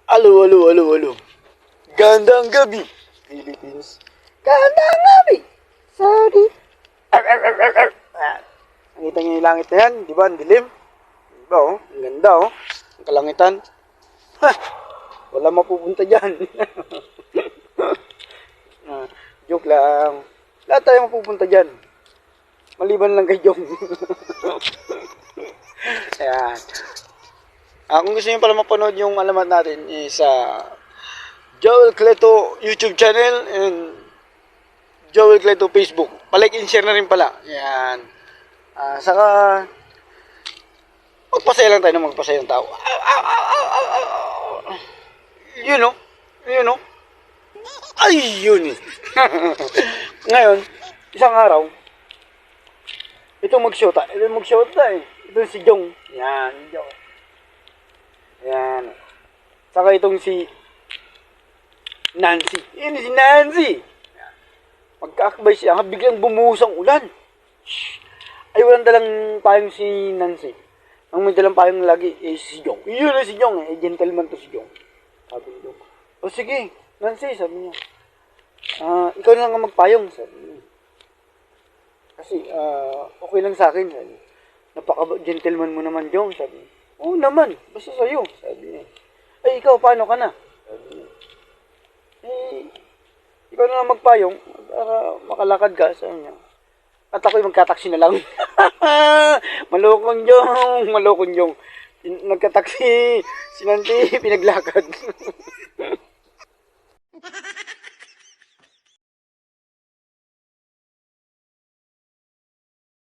Alo, alo, alo, alo. Gandang gabi, Philippines. Gandang gabi, Saudi. Ar, ar, ar, ar, ar. Nakita niyo yung langit na yan? Di ba? Ang dilim. Di ba, oh? Ang ganda, oh. Ang kalangitan. Ha! Wala mapupunta dyan. Joke lang. Lahat tayo mapupunta dyan. Maliban lang kay Jong. Ayan. Kung gusto niyo pala mapanood yung alamat natin is Joel Cleto YouTube channel and Joel Cleto Facebook. Palike and share na rin pala. Yan. Saka magpasaya lang tayo ng magpasaya ng tao. You know? Ay, yun eh. Ngayon, isang araw, ito mag-show tayo. Ito si Jong. Yan, Jong. Yan. Saka itong si Nancy. Yan si Nancy. Magkakabay siya. Biglang bumuhos ang ulan. Shhh. Ay, walang dalang payong si Nancy. Ang may dalang payong lagi si Jong. Yun na si Jong eh. Gentleman to si Jong. Sabi ni Jong. O sige, Nancy, sabi niya. Ikaw na lang ang magpayong, sabi niya. Kasi, okay lang sa akin. Napaka-gentleman mo naman, Jong, sabi niya. Oo naman, basta sa'yo, sabi niya. Ay, ikaw, paano ka na? Sabi niya. Ikaw na lang magpayong para makalakad ka, sabi niya. At ako'y magkataksi na lang. Malokong Jong. Nagkataksi, si Nancy, pinaglakad.